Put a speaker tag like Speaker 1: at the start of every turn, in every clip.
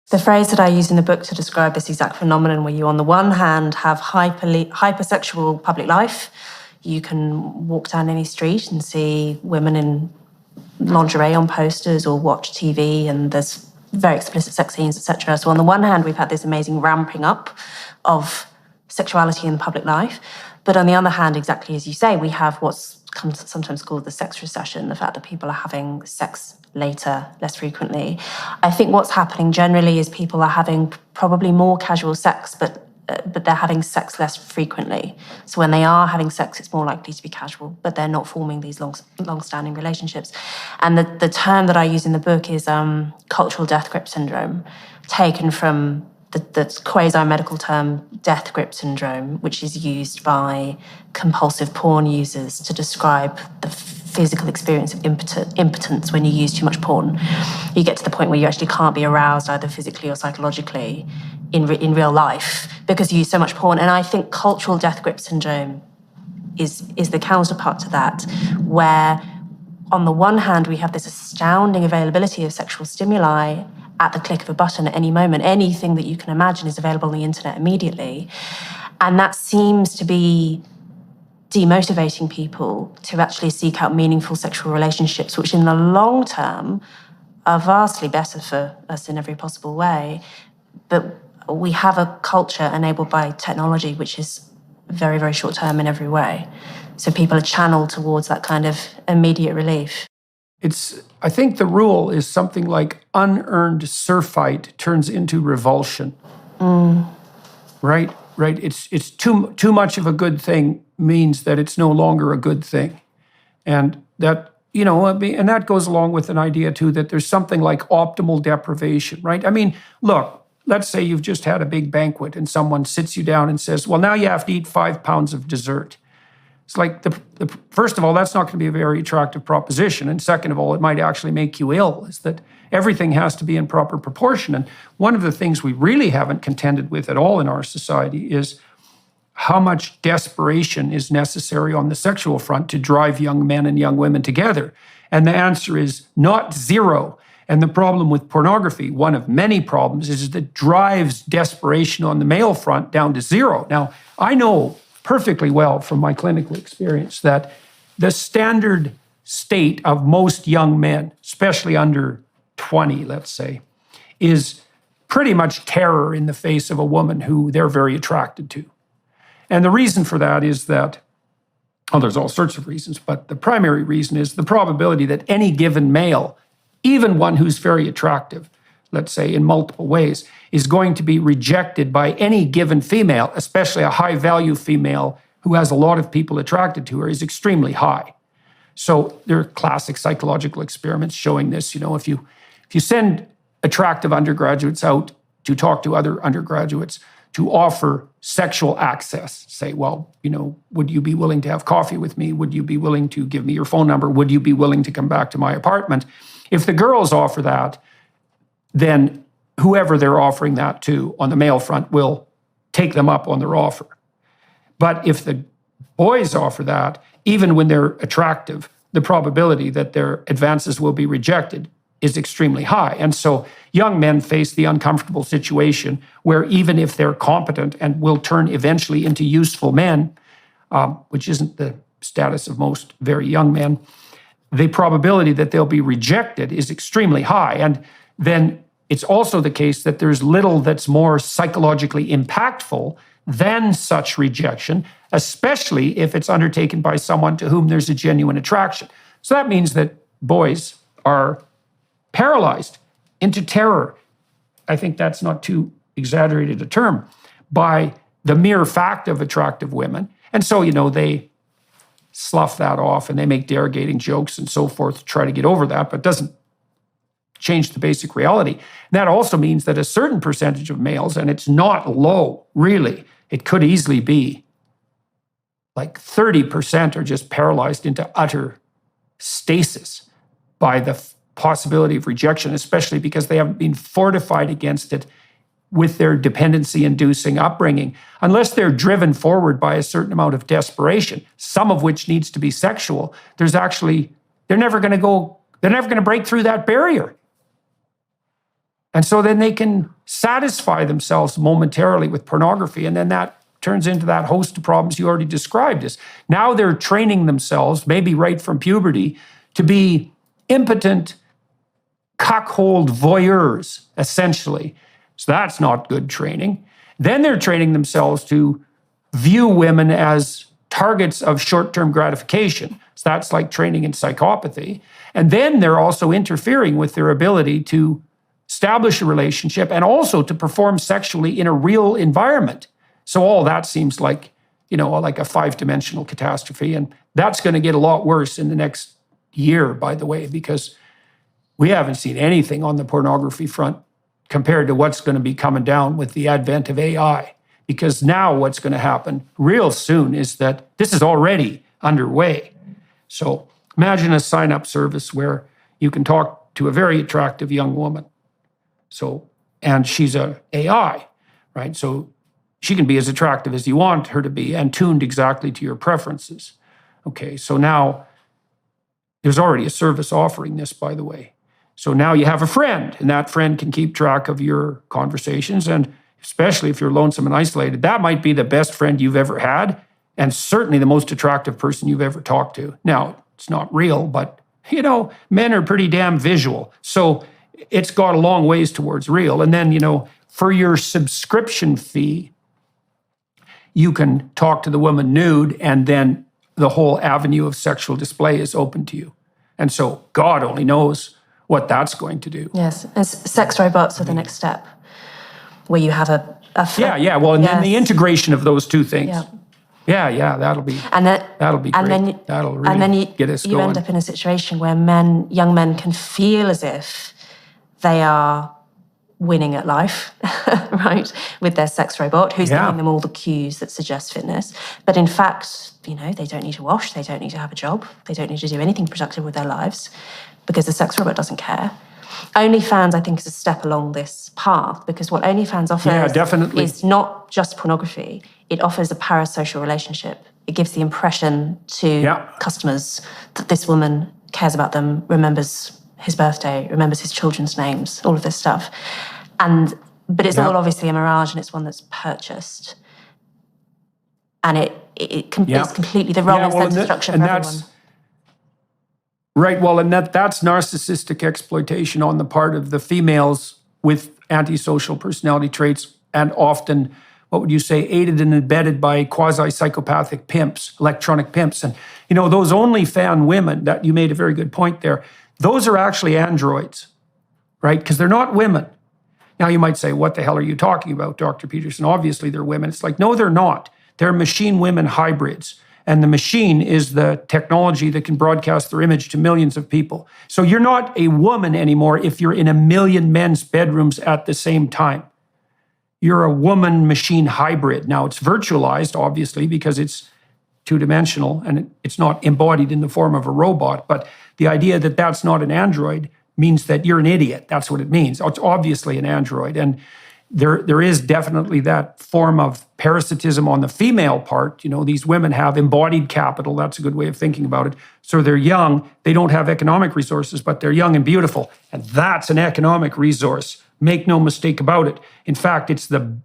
Speaker 1: The phrase that I use in the book to describe this exact phenomenon, where you on the one hand have hypersexual public life. You can walk down any street and see women in lingerie on posters or watch TV, and there's very explicit sex scenes, etc. So on the one hand, we've had this amazing ramping up of sexuality in public life. But on the other hand, exactly as you say, we have what's sometimes called the sex recession, the fact that people are having sex later, less frequently. I think what's happening generally is people are having probably more casual sex, but they're having sex less frequently. So when they are having sex, it's more likely to be casual, but they're not forming these long-standing relationships. And the term that I use in the book is cultural death grip syndrome, taken from the quasi-medical term death grip syndrome, which is used by compulsive porn users to describe the physical experience of impotence when you use too much porn. You get to the point where you actually can't be aroused either physically or psychologically in real life because you use so much porn. And I think cultural death grip syndrome is the counterpart to that, where on the one hand, we have this astounding availability of sexual stimuli at the click of a button at any moment. Anything that you can imagine is available on the internet immediately. And that seems to be demotivating people to actually seek out meaningful sexual relationships, which in the long term are vastly better for us in every possible way. But we have a culture enabled by technology, which is very, very short term in every way. So people are channeled towards that kind of immediate relief.
Speaker 2: I think the rule is something like unearned surfeit turns into revulsion. Right? It's too much of a good thing means that it's no longer a good thing. And that, and that goes along with an idea too that there's something like optimal deprivation, right? I mean, look, let's say you've just had a big banquet and someone sits you down and says, well, now you have to eat 5 pounds of dessert. It's like, first of all, that's not going to be a very attractive proposition. And second of all, it might actually make you ill, is that everything has to be in proper proportion. And one of the things we really haven't contended with at all in our society is how much desperation is necessary on the sexual front to drive young men and young women together. And the answer is not zero. And the problem with pornography, one of many problems, is that it drives desperation on the male front down to zero. Now, I know perfectly well from my clinical experience that the standard state of most young men, especially under 20, let's say, is pretty much terror in the face of a woman who they're very attracted to. And the reason for that is that, there's all sorts of reasons, but the primary reason is the probability that any given male, even one who's very attractive, let's say in multiple ways, is going to be rejected by any given female, especially a high-value female who has a lot of people attracted to her, is extremely high. So there are classic psychological experiments showing this. If you send attractive undergraduates out to talk to other undergraduates to offer sexual access, say, well, would you be willing to have coffee with me? Would you be willing to give me your phone number? Would you be willing to come back to my apartment? If the girls offer that, then whoever they're offering that to on the male front will take them up on their offer. But if the boys offer that, even when they're attractive, the probability that their advances will be rejected is extremely high. And so young men face the uncomfortable situation where even if they're competent and will turn eventually into useful men, which isn't the status of most very young men, the probability that they'll be rejected is extremely high. And then it's also the case that there's little that's more psychologically impactful than such rejection, especially if it's undertaken by someone to whom there's a genuine attraction. So that means that boys are paralyzed into terror. I think that's not too exaggerated a term, by the mere fact of attractive women. And so, they slough that off and they make derogating jokes and so forth to try to get over that, but doesn't change the basic reality. And that also means that a certain percentage of males, and it's not low, really, it could easily be like 30% are just paralyzed into utter stasis by the possibility of rejection, especially because they haven't been fortified against it with their dependency-inducing upbringing, unless they're driven forward by a certain amount of desperation, some of which needs to be sexual. They're never going to break through that barrier. And so then they can satisfy themselves momentarily with pornography, and then that turns into that host of problems you already described. As now they're training themselves, maybe right from puberty, to be impotent, cuckold voyeurs, essentially. So that's not good training. Then they're training themselves to view women as targets of short-term gratification. So that's like training in psychopathy. And then they're also interfering with their ability to establish a relationship and also to perform sexually in a real environment. So all that seems like, like a 5-dimensional catastrophe. And that's going to get a lot worse in the next year, by the way, because we haven't seen anything on the pornography front compared to what's going to be coming down with the advent of AI. Because now what's going to happen real soon is that this is already underway. So imagine a sign-up service where you can talk to a very attractive young woman. And she's a AI, right? So she can be as attractive as you want her to be and tuned exactly to your preferences. Okay, so now there's already a service offering this, by the way. So now you have a friend, and that friend can keep track of your conversations, and especially if you're lonesome and isolated, that might be the best friend you've ever had, and certainly the most attractive person you've ever talked to. Now, it's not real, but, men are pretty damn visual. So it's got a long ways towards real. And then, for your subscription fee, you can talk to the woman nude, and then the whole avenue of sexual display is open to you. And so God only knows what that's going to do.
Speaker 1: Yes, and sex robots are the next step, where you have a
Speaker 2: Well, and then the integration of those two things. Yeah, that'll be great. That'll really get us going.
Speaker 1: You end up in a situation where young men can feel as if they are winning at life, right, with their sex robot, who's giving them all the cues that suggest fitness. But in fact, they don't need to wash, they don't need to have a job, they don't need to do anything productive with their lives because the sex robot doesn't care. OnlyFans, I think, is a step along this path, because what OnlyFans offers is not just pornography. It offers a parasocial relationship. It gives the impression to customers that this woman cares about them, remembers his birthday, remembers his children's names, all of this stuff. But it's all obviously a mirage, and it's one that's purchased. And it's completely the wrong incentive structure for everyone.
Speaker 2: Right, well, and that's narcissistic exploitation on the part of the females with antisocial personality traits, and often, what would you say, aided and abetted by quasi-psychopathic pimps, electronic pimps. And, those OnlyFans women, that you made a very good point there, those are actually androids, right? Because they're not women. Now, you might say, what the hell are you talking about, Dr. Peterson? Obviously, they're women. It's like, no, they're not. They're machine-women hybrids. And the machine is the technology that can broadcast their image to millions of people. So you're not a woman anymore if you're in a million men's bedrooms at the same time. You're a woman-machine hybrid. Now, it's virtualized, obviously, because it's two-dimensional and it's not embodied in the form of a robot. But the idea that that's not an android means that you're an idiot. That's what it means. It's obviously an android. And there is definitely that form of parasitism on the female part. These women have embodied capital. That's a good way of thinking about it. So they're young. They don't have economic resources, but they're young and beautiful. And that's an economic resource. Make no mistake about it. In fact, it's the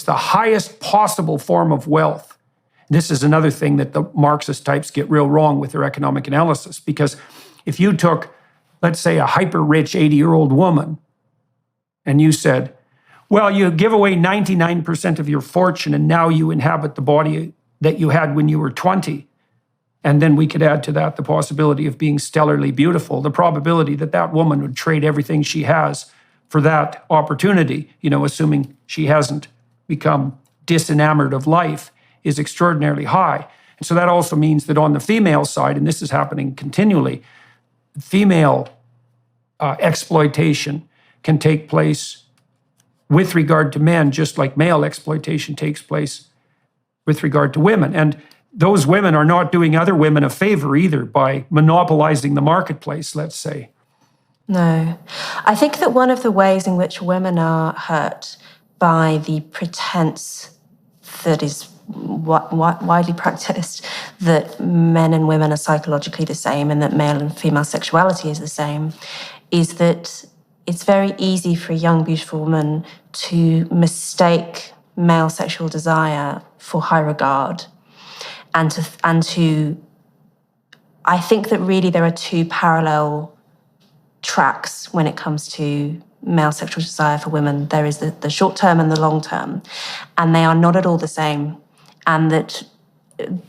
Speaker 2: highest possible form of wealth. This is another thing that the Marxist types get real wrong with their economic analysis. Because if you took, let's say, a hyper-rich 80-year-old woman, and you said, well, you give away 99% of your fortune, and now you inhabit the body that you had when you were 20. And then we could add to that the possibility of being stellarly beautiful, the probability that that woman would trade everything she has for that opportunity, assuming she hasn't become disenamored of life, is extraordinarily high. And so that also means that on the female side, and this is happening continually, female exploitation can take place with regard to men, just like male exploitation takes place with regard to women. And those women are not doing other women a favor either by monopolizing the marketplace, let's say.
Speaker 1: No. I think that one of the ways in which women are hurt by the pretense that is widely practiced, that men and women are psychologically the same and that male and female sexuality is the same, is that it's very easy for a young, beautiful woman to mistake male sexual desire for high regard, and to I think that really there are two parallel tracks when it comes to male sexual desire for women. There is the short term and the long term, and they are not at all the same. And that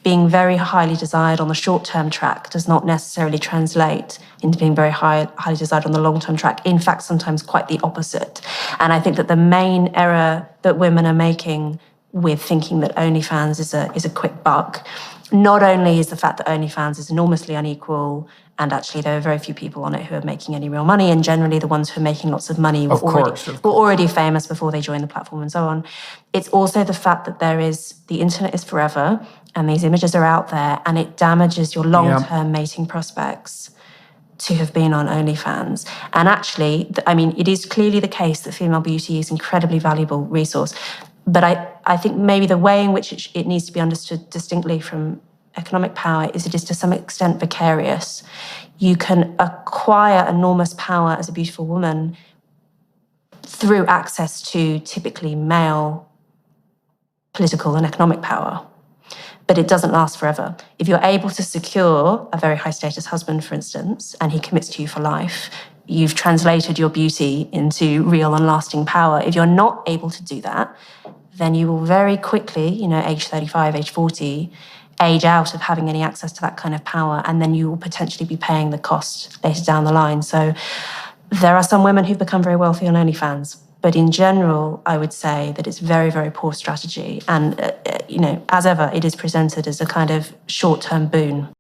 Speaker 1: being very highly desired on the short term track does not necessarily translate into being very highly desired on the long term track. In fact, sometimes quite the opposite. And I think that the main error that women are making with thinking that OnlyFans is a quick buck, not only is the fact that OnlyFans is enormously unequal, and actually there are very few people on it who are making any real money, and generally the ones who are making lots of money were already famous before they joined the platform and so on. It's also the fact that the internet is forever, and these images are out there, and it damages your long-term mating prospects to have been on OnlyFans. And actually, I mean, it is clearly the case that female beauty is an incredibly valuable resource. But I think maybe the way in which it needs to be understood distinctly from economic power is it is to some extent vicarious. You can acquire enormous power as a beautiful woman through access to typically male political and economic power. But it doesn't last forever. If you're able to secure a very high status husband, for instance, and he commits to you for life, you've translated your beauty into real and lasting power. If you're not able to do that, then you will very quickly, age 35, age 40, age out of having any access to that kind of power, and then you will potentially be paying the cost later down the line. So there are some women who've become very wealthy on OnlyFans, but in general, I would say that it's very, very poor strategy. And, as ever, it is presented as a kind of short-term boon.